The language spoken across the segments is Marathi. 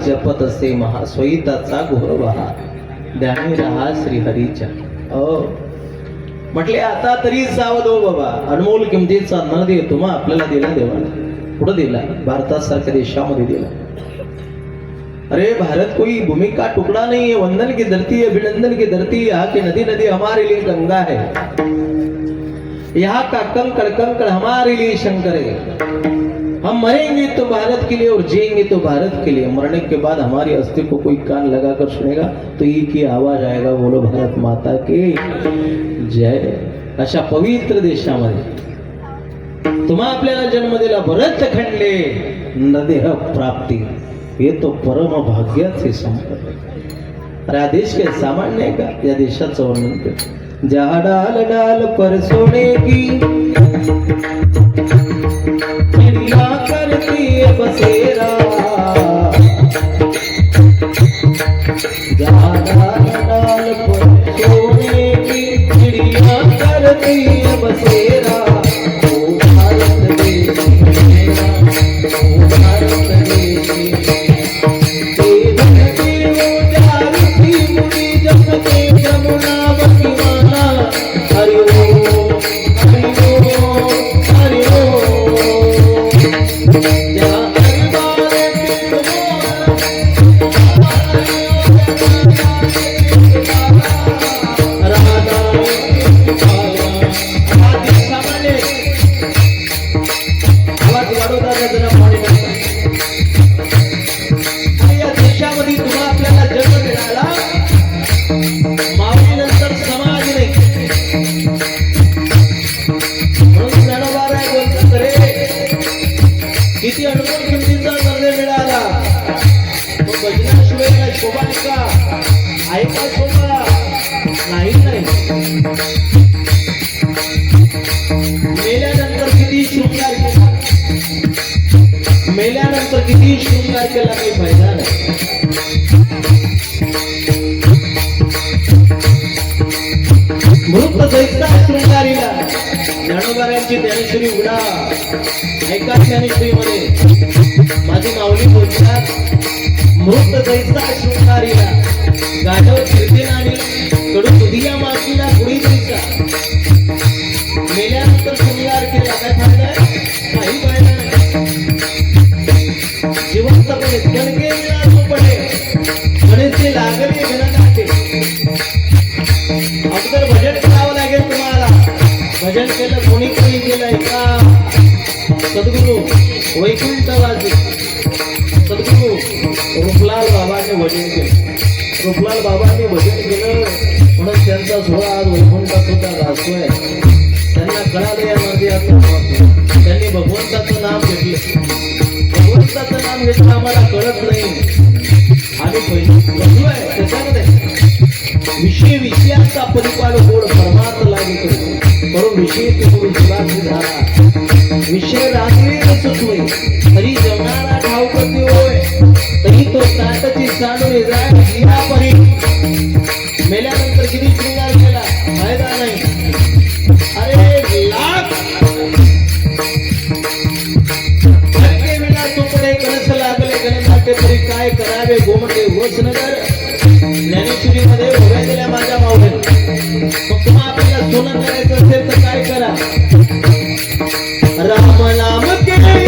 जपत असे महास्वयीताचा घोर बहार ध्यानी रहा श्रीहरीच्या. म्हटले आता तरी सावध हो बाबा, अनमोल किमतीचा न देतो मग आपल्याला दिला देवाला. कुठं दिला? भारतासारख्या देशामध्ये दिला. अरे भारत कोई भूमि का टुकड़ा नहीं है, वंदन की धरती है, अभिनंदन की धरती है. यहाँ की नदी नदी हमारे लिए गंगा है, यहाँ का कंकड़ कंकड़ हमारे लिए शंकर है. हम मरेंगे तो भारत के लिए और जिएंगे तो भारत के लिए. मरने के बाद हमारी अस्थि को कोई कान लगाकर सुनेगा तो एक ही आवाज आएगा, बोलो भारत माता की जय. अशा पवित्र देशामध्ये तुम्हा आपल्याला जन्म दिला, भरत खंडले नदेह प्राप्ती. हे तो परम भाग्याचे संपत्ती. अरे हा देश काय सामान्य आहे का? या देशाचं वर्णन कर. जहा डाल डाल पर सोने की चिड़िया करती है बसेरा. जहा डाल डाल पर सोने की चिड़िया करती है बसेरा. किती अनुभव किमतीचा निर्णय मिळाला. भजनाशिवाय काय शोभा का? आहे का शोभा? नाही नाही. मेल्यानंतर किती शृंगार केला, मेल्यानंतर किती शृंगार केला काही फायदा नाही. मृत जैसा शृंगारीला ज्ञानोबारायांची ज्ञानेश्वरी उडा. ऐका ज्ञानेश्वरी मध्ये माझी माऊली बोलतात, मृत जैसा शृंगारीला गाढव कीर्तनाने कडू दुधिया मातीला गुढी द्यायचा. मेल्यानंतर शृंगार केला काय फायदा आहे? काही फायदा नाही. जिवंतपणे गणके विलासपणे गणेशचे लागले गणनाटे. अगोदर भजन करावं लागेल तुम्हाला. भजन केलं कोणी कोणी केलंय का? सद्गुरु वैकुंठवासी सद्गुरु रूपलाल बाबांनी भजन केलं. रूपलाल बाबांनी भजन केलं म्हणून त्यांचा सोहळा आज वैकुंठात सुद्धा गाजतोय. त्यांना कळालं यामध्ये आता त्यांनी भगवंताचं नाम घेतलं. भगवंताचं नाम घेतलं आम्हाला कळत नाही. आम्ही बसलोय त्याच्यामध्ये विषय विषयाचा परिपाड गोड परमार्थ लागे करून विषय ते गुरु सुराची धारा. विषय रात्री सुचवे तरी जेवणारा ठाव करते होय, तरी तो ताटाची सांडवे जाय जिना परी. मेल्यानंतर किती शृंगार केला फायदा नाही. अरे लाख धक्के विना तुकडे कणस लागले गणनाट्य तरी काय करावे गोमटे वसनगर. ज्ञानेश्वरी मध्ये उभ्या दिल्या माझ्या माऊली. मग तुम्हाला आपल्याला सोनं करायचं असेल तर काय करा? राम नाम के राम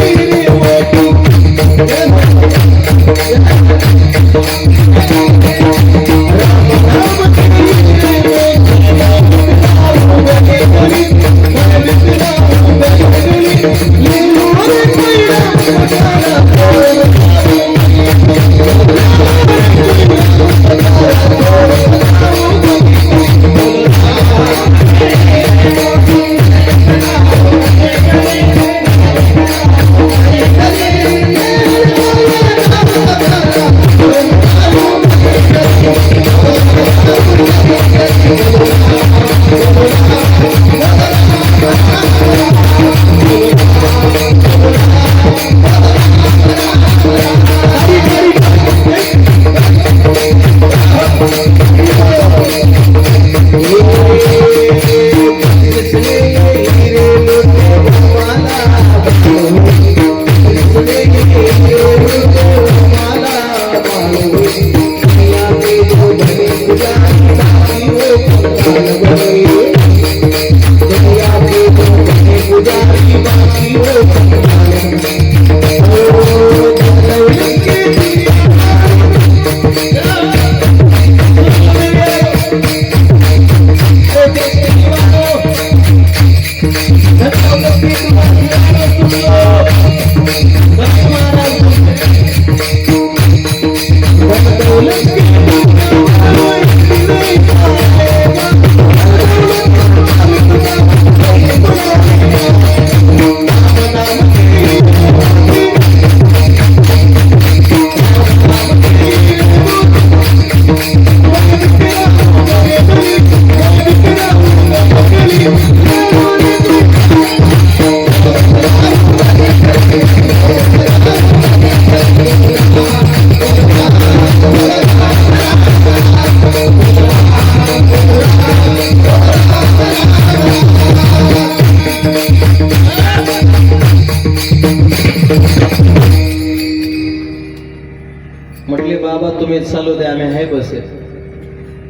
म्हटले बाबा तुम्ही चालू द्या, आम्ही आहे बसे.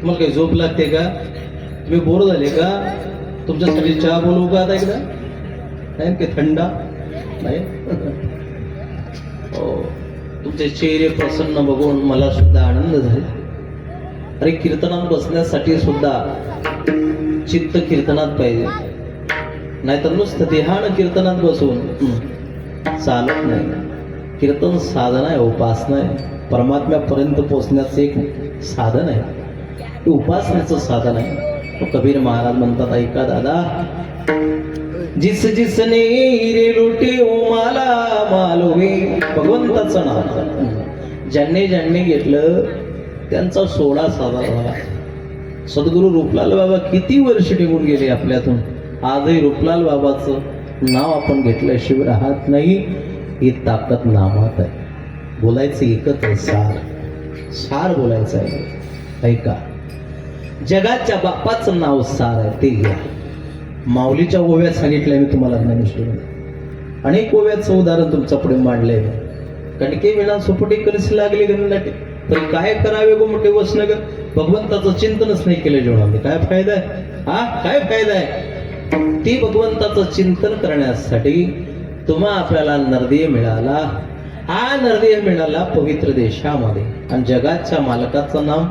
तुम्हाला काही झोप लागते का? तुम्ही बोर झाले का? तुमच्यासाठी चहा बोलवू का आता एकदा? नाही की थंडा नाही? हो, तुमचे चेहरे प्रसन्न बघून मला सुद्धा आनंद झाला. अरे कीर्तनात बसण्यासाठी सुद्धा चित्त कीर्तनात पाहिजे, नाहीतर नुसतं ध्यान कीर्तनात बसून चालत नाही. कीर्तन साधना आहे, उपासना आहे, परमात्म्यापर्यंत पोहोचण्याचं एक साधन आहे, ते उपासनेचं साधन आहे. कबीर महाराज म्हणतात, ऐका दादा, जिस जिसने हिरे लुटे माला मालवे. भगवंताचं नाव ज्यांनी ज्यांनी घेतलं त्यांचा सोडा साधा झाला. सद्गुरू रूपलाल बाबा किती वर्ष निघून गेले आपल्यातून, आजही रूपलाल बाबाचं नाव आपण घेतल्याशिवाय राहत नाही. ही ताकद नामात आहे. बोलायचं एकच आहे, सार सार बोलायचं आहे. ऐका, जगाच्या बाप्पाचं नाव सार आहे, ते घ्या. माऊलीच्या ओव्यात सांगितलंय मी तुम्हाला ज्ञानेश्वरी, अनेक ओव्याचं उदाहरण तुमच्या पुढे मांडलंय. कणके विना सुपटी कलसी लागली गणनाटे, तरी काय करावे गो मोठे वसनगर. भगवंताचं चिंतनच नाही केलं जीवनामध्ये, काय फायदा आहे? हा काय फायदा आहे? ती भगवंताचं चिंतन करण्यासाठी तुम्हा आपल्याला नरदेह मिळाला. हा नरदेह मिळाला पवित्र देशामध्ये, आणि जगाच्या मालकाचं नाम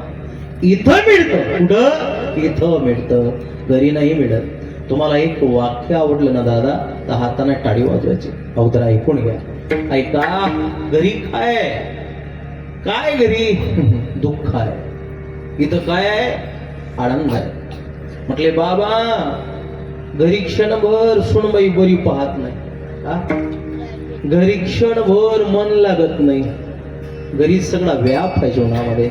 इथं मिळतं. कुठं? इथं मिळतं, घरी नाही मिळत. तुम्हाला एक वाक्य आवडलं ना दादा, तर हाताने टाळी वाजवायची. अगोदर ऐकून घ्या. ऐका, घरी काय आहे? काय घरी? दुःख आहे. इथं काय आहे? आनंद आहे. म्हटले बाबा, घरी क्षणभर सुनबाई बरी पाहत नाही, घरी क्षणभर मन लागत नाही, घरी सगळा व्याप आहे, जीवनामध्ये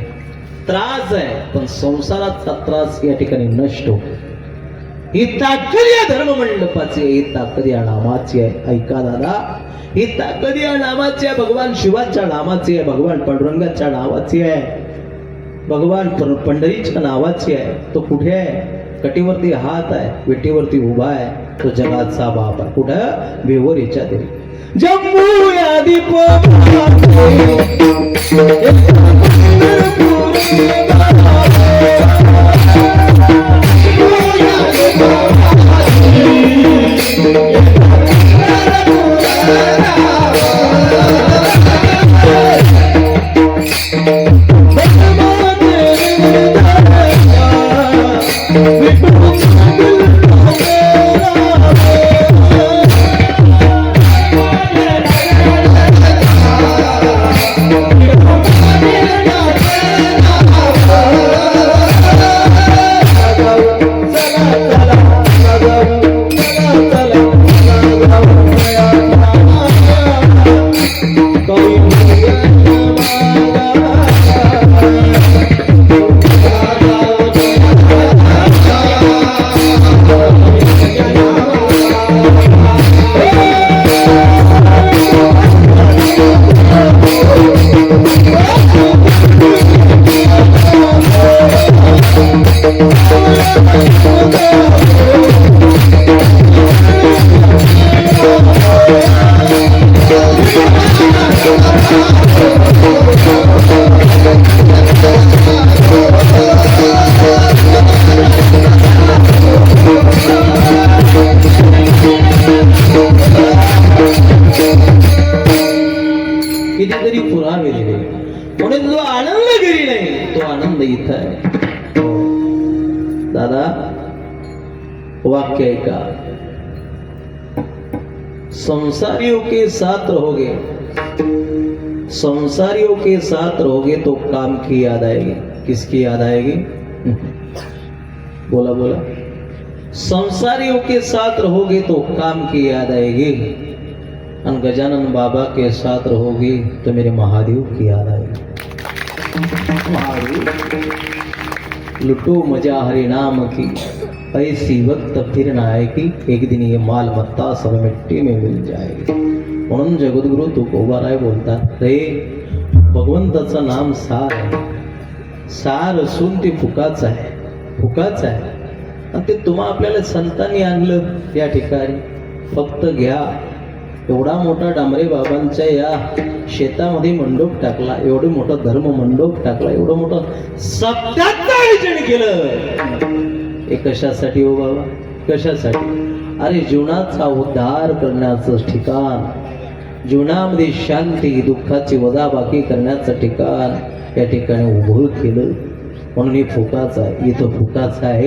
त्रास आहे, पण संसाराचा त्रास या ठिकाणी नष्ट होतो. ही ताकद या धर्म मंडपाची आहे, ही ताकद या नामाची आहे. ऐका दादा, ही ताकद या नामाची आहे, भगवान शिवाच्या नामाची आहे, भगवान पांडुरंगाच्या नावाची आहे, भगवान पंढरीच्या नावाची आहे. तो कुठे आहे? कटीवरती हात आहे, विटीवरती उभा आहे. तो जगाचा बाप आहे. कुठं? बेवरीच्या देवी. जम्मू या दीप कितीतरी पुरावे दिले, म्हणून जो आनंद घरी नाही, तो आनंद इथं आहे. दादा, वाक्य ऐका, संसारियों के साथ रहोगे, संसारियों के साथ रहोगे तो काम की याद आएगी. किसकी याद आएगी? बोला बोला. संसारियों के साथ रहोगे तो काम की याद आएगी, और गजानन बाबा के साथ रहोगे तो मेरे महादेव की याद आएगी. लुटो मजा हरि नाम की, ऐसी वक्त फिर न आएगी, एक दिन ये माल मत्ता सब मिट्टी में मिल जाएगी. म्हणून जगद्गुरु तुकोबाराय बोलतात, रे भगवंताचं नाम सार आहे, सार असून ते फुकाच आहे, फुकाच आहे. आणि ते तुम्हा आपल्याला संतांनी आणलं या ठिकाणी. फक्त घ्या, एवढा मोठा डांबरे बाबांच्या या शेतामध्ये मंडप टाकला, एवढं मोठं धर्म मंडप टाकला, एवढं मोठं 77 आयोजन केलं. हे कशासाठी हो बाबा, कशासाठी? अरे जीवनाचा उद्धार करण्याचं ठिकाण, जीवनामध्ये शांती दुःखाची वजाबाकी करण्याचं ठिकाण या ठिकाणी उभं केलं. म्हणून हे फुकाच आहे, इथं फुकाच आहे.